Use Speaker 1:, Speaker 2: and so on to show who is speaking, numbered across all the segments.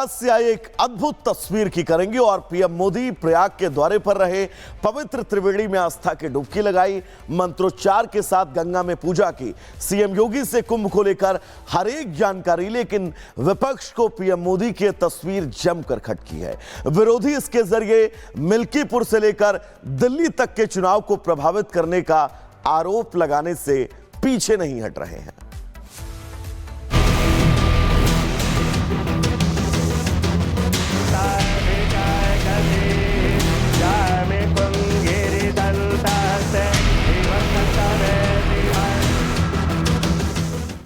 Speaker 1: प्रयागराज से आई एक अद्भुत तस्वीर की करेंगे और पीएम मोदी प्रयाग के दौरे पर रहे, पवित्र त्रिवेणी में आस्था की डुबकी लगाई, मंत्रोच्चार के साथ गंगा में पूजा की। सीएम योगी से कुंभ को लेकर हर एक जानकारी, लेकिन विपक्ष को पीएम मोदी की तस्वीर जमकर खटकी है। विरोधी इसके जरिए मिल्कीपुर से लेकर दिल्ली तक के चुनाव को प्रभावित करने का आरोप लगाने से पीछे नहीं हट रहे हैं।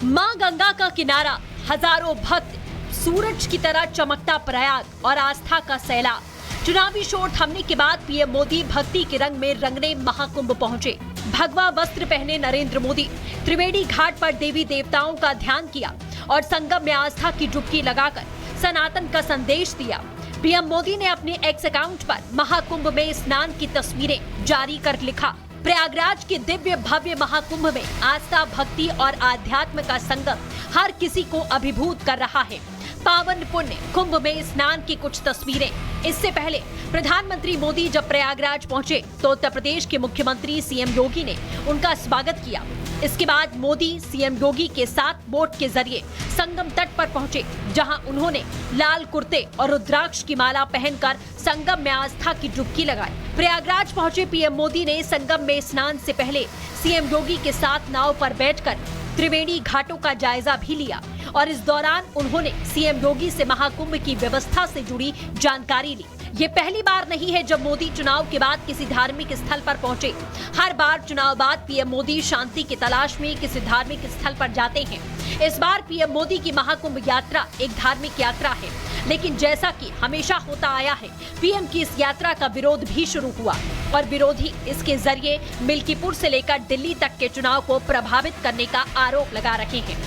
Speaker 2: मां गंगा का किनारा, हजारों भक्त, सूरज की तरह चमकता प्रयाग और आस्था का सैलाब। चुनावी शोर थमने के बाद पीएम मोदी भक्ति के रंग में रंगने महाकुंभ पहुंचे। भगवा वस्त्र पहने नरेंद्र मोदी त्रिवेणी घाट पर देवी देवताओं का ध्यान किया और संगम में आस्था की डुबकी लगाकर सनातन का संदेश दिया। पीएम मोदी ने अपने एक्स अकाउंट पर महाकुंभ में स्नान की तस्वीरें जारी कर लिखा, प्रयागराज के दिव्य भव्य महाकुंभ में आस्था, भक्ति और आध्यात्म का संगम हर किसी को अभिभूत कर रहा है। पावन पुण्य कुंभ में स्नान की कुछ तस्वीरें। इससे पहले प्रधानमंत्री मोदी जब प्रयागराज पहुंचे तो उत्तर प्रदेश के मुख्यमंत्री सीएम योगी ने उनका स्वागत किया। इसके बाद मोदी सीएम योगी के साथ बोट के जरिए संगम तट पर पहुंचे, जहां उन्होंने लाल कुर्ते और रुद्राक्ष की माला पहनकर संगम में आस्था की डुबकी लगाई। प्रयागराज पहुंचे पीएम मोदी ने संगम में स्नान से पहले सीएम योगी के साथ नाव पर बैठकर त्रिवेणी घाटों का जायजा भी लिया और इस दौरान उन्होंने सीएम योगी से महाकुंभ की व्यवस्था से जुड़ी जानकारी ली। ये पहली बार नहीं है जब मोदी चुनाव के बाद किसी धार्मिक स्थल पर पहुंचे। हर बार चुनाव बाद पीएम मोदी शांति की तलाश में किसी धार्मिक स्थल पर जाते हैं। इस बार पीएम मोदी की महाकुंभ यात्रा एक धार्मिक यात्रा है, लेकिन जैसा कि हमेशा होता आया है, पीएम की इस यात्रा का विरोध भी शुरू हुआ और विरोधी इसके जरिए मिल्कीपुर से लेकर दिल्ली तक के चुनाव को प्रभावित करने का आरोप लगा रहे हैं।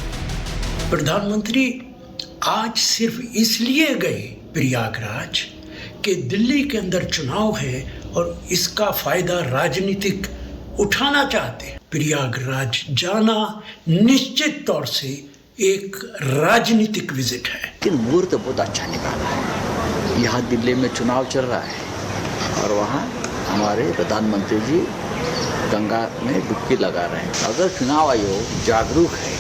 Speaker 3: प्रधानमंत्री आज सिर्फ इसलिए गए प्रयागराज कि दिल्ली के अंदर चुनाव है और इसका फायदा राजनीतिक उठाना चाहते हैं। प्रयागराज जाना निश्चित तौर से एक राजनीतिक विजिट है।
Speaker 4: लेकिन मुहूर्त बहुत अच्छा निकाला है। यहाँ दिल्ली में चुनाव चल रहा है और वहाँ हमारे प्रधानमंत्री जी गंगा में डुबकी लगा रहे हैं। अगर चुनाव आयोग जागरूक है,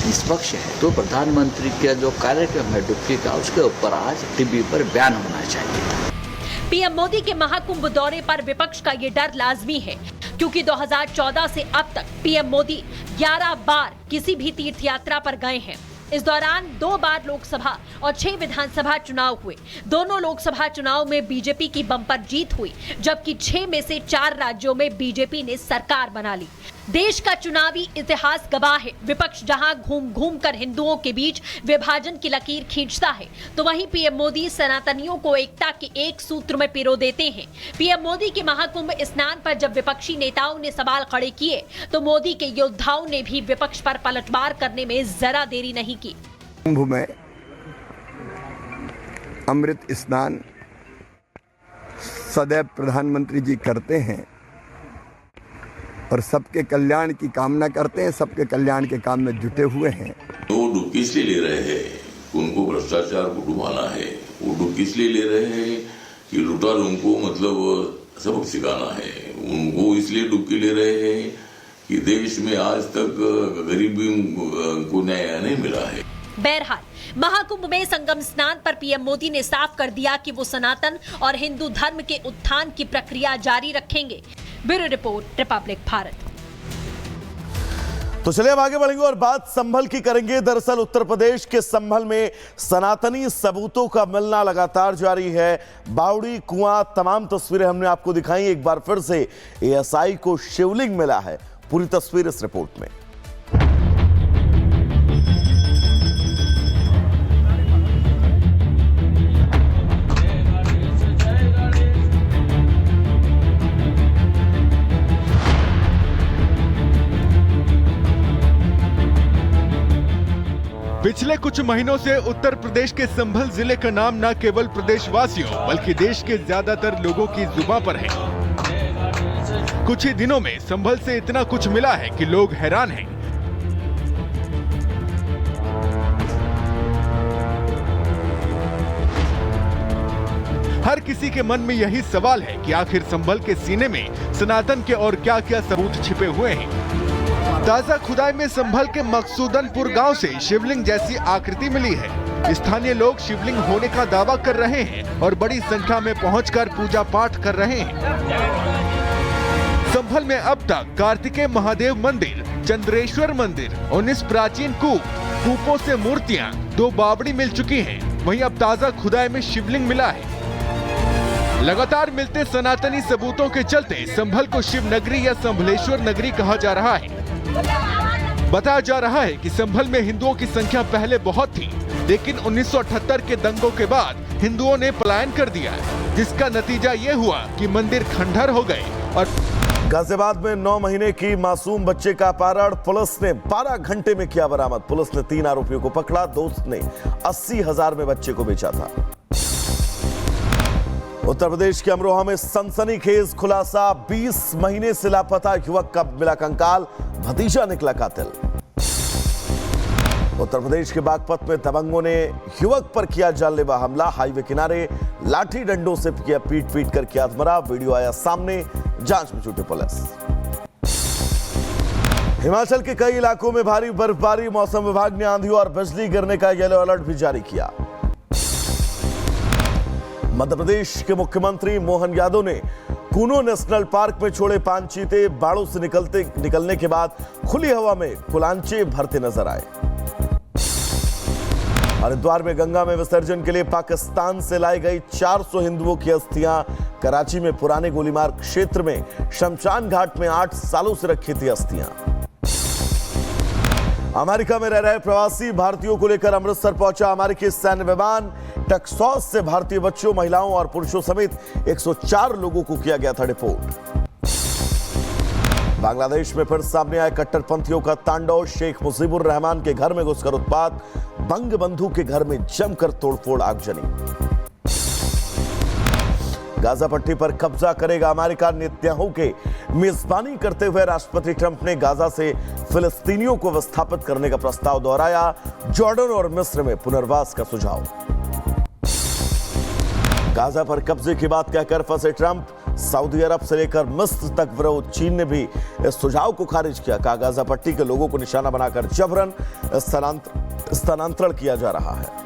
Speaker 4: निष्पक्ष है, तो प्रधानमंत्री का जो कार्यक्रम है डुबकी का, उसके ऊपर आज टीवी पर बयान होना चाहिए।
Speaker 2: पीएम मोदी के महाकुंभ दौरे पर विपक्ष का ये डर लाजमी है, क्योंकि 2014 से अब तक पीएम मोदी 11 बार किसी भी तीर्थ यात्रा पर गए हैं। इस दौरान 2 बार लोकसभा और 6 विधानसभा चुनाव हुए। दोनों लोकसभा चुनाव में बीजेपी की बम्पर जीत हुई, जबकि 6 में से 4 राज्यों में बीजेपी ने सरकार बना ली। देश का चुनावी इतिहास गवाह है, विपक्ष जहां घूम घूम कर हिंदुओं के बीच विभाजन की लकीर खींचता है, तो वहीं पीएम मोदी सनातनियों को एकता के एक सूत्र में पिरो देते हैं। पीएम मोदी के महाकुंभ स्नान पर जब विपक्षी नेताओं ने सवाल खड़े किए, तो मोदी के योद्धाओं ने भी विपक्ष पर पलटवार करने में जरा देरी नहीं की।
Speaker 5: कुंभ में अमृत स्नान सदैव प्रधानमंत्री जी करते हैं और सबके कल्याण की कामना करते हैं, सबके कल्याण के काम में जुटे हुए हैं।
Speaker 6: वो डुबकी इसलिए ले रहे हैं, उनको भ्रष्टाचार को डुबाना है। वो डुबकी इसलिए ले रहे हैं कि लुटेरों को मतलब सबक सिखाना है। उनको इसलिए डुबकी ले रहे हैं कि देश में आज तक गरीबी को न्याय नहीं मिला है।
Speaker 2: बहरहाल महाकुंभ में संगम स्नान पर पीएम मोदी ने साफ कर दिया कि वो सनातन और हिंदू धर्म के उत्थान की प्रक्रिया जारी रखेंगे। Bureau report, Republic Bharat.
Speaker 1: तो चलिए अब आगे बढ़ेंगे और बात संभल की करेंगे। दरअसल उत्तर प्रदेश के संभल में सनातनी सबूतों का मिलना लगातार जारी है। बावड़ी, कुआं, तमाम तस्वीरें हमने आपको दिखाई। एक बार फिर से एएसआई को शिवलिंग मिला है। पूरी तस्वीर इस रिपोर्ट में।
Speaker 7: पिछले कुछ महीनों से उत्तर प्रदेश के संभल जिले का नाम न केवल प्रदेशवासियों बल्कि देश के ज्यादातर लोगों की जुबान पर है। कुछ ही दिनों में संभल से इतना कुछ मिला है कि लोग हैरान हैं। हर किसी के मन में यही सवाल है कि आखिर संभल के सीने में सनातन के और क्या क्या सबूत छिपे हुए हैं। ताजा खुदाई में संभल के मकसूदनपुर गांव से शिवलिंग जैसी आकृति मिली है। स्थानीय लोग शिवलिंग होने का दावा कर रहे हैं और बड़ी संख्या में पहुंचकर पूजा पाठ कर रहे हैं। संभल में अब तक कार्तिकेय महादेव मंदिर, चंद्रेश्वर मंदिर, 19 प्राचीन कूपों से मूर्तियां, 2 बावड़ी मिल चुकी हैं। वहीं अब ताजा खुदाई में शिवलिंग मिला है। लगातार मिलते सनातनी सबूतों के चलते संभल को शिव नगरी या संभलेश्वर नगरी कहा जा रहा है। बताया जा रहा है कि संभल में हिंदुओं की संख्या पहले बहुत थी, लेकिन 1978 के दंगों के बाद हिंदुओं ने पलायन कर दिया, जिसका नतीजा ये हुआ कि मंदिर खंडहर हो गए। और
Speaker 1: गाजियाबाद में 9 महीने की मासूम बच्चे का अपहरण पुलिस ने 12 घंटे में किया बरामद। पुलिस ने 3 आरोपियों को पकड़ा। दोस्त ने 80,000 में बच्चे को बेचा था। उत्तर प्रदेश के अमरोहा में सनसनीखेज खुलासा, 20 महीने से लापता युवक का मिला कंकाल, भतीजा निकला कातिल। उत्तर प्रदेश के बागपत में दबंगों ने युवक पर किया जानलेवा हमला। हाईवे किनारे लाठी डंडों से किया पीट कर किया आत्मरा। वीडियो आया सामने, जांच में जुटी पुलिस। हिमाचल के कई इलाकों में भारी बर्फबारी, मौसम विभाग ने आंधी और बिजली गिरने का येलो अलर्ट भी जारी किया। मध्य प्रदेश के मुख्यमंत्री मोहन यादव ने कूनो नेशनल पार्क में छोड़े 5 चीते बाड़ों से निकलने के बाद खुली हवा में कुलांचे भरते नजर आए। हरिद्वार में गंगा में विसर्जन के लिए पाकिस्तान से लाई गई 400 हिंदुओं की अस्थियां। कराची में पुराने गोलीमार क्षेत्र में शमशान घाट में 8 सालों से रखी थी अस्थियां। अमेरिका में रह रहे प्रवासी भारतीयों को लेकर अमृतसर पहुंचा अमेरिकी सैन्य विमान। टेक्सास से भारतीय बच्चों, महिलाओं और पुरुषों समेत 104 लोगों को किया गया था डिपोर्ट। बांग्लादेश में फिर सामने आए कट्टरपंथियों का तांडव। शेख मुजीबुर रहमान के घर में घुसकर उत्पात, बंगबंधु के घर में जमकर तोड़फोड़, आगजनी। गाजा पट्टी पर कब्जा करेगा अमेरिका। नेतन्याहू के मेजबानी करते हुए राष्ट्रपति ट्रंप ने गाजा से फिलिस्तीनियों को विस्थापित करने का प्रस्ताव दोहराया। जॉर्डन और मिस्र में पुनर्वास का सुझाव। गाजा पर कब्जे की बात कहकर फंसे ट्रंप। सऊदी अरब से लेकर मिस्र तक विरोध। चीन ने भी इस सुझाव को खारिज किया। कहा गाजा पट्टी के लोगों को निशाना बनाकर जबरन स्थानांतरण किया जा रहा है।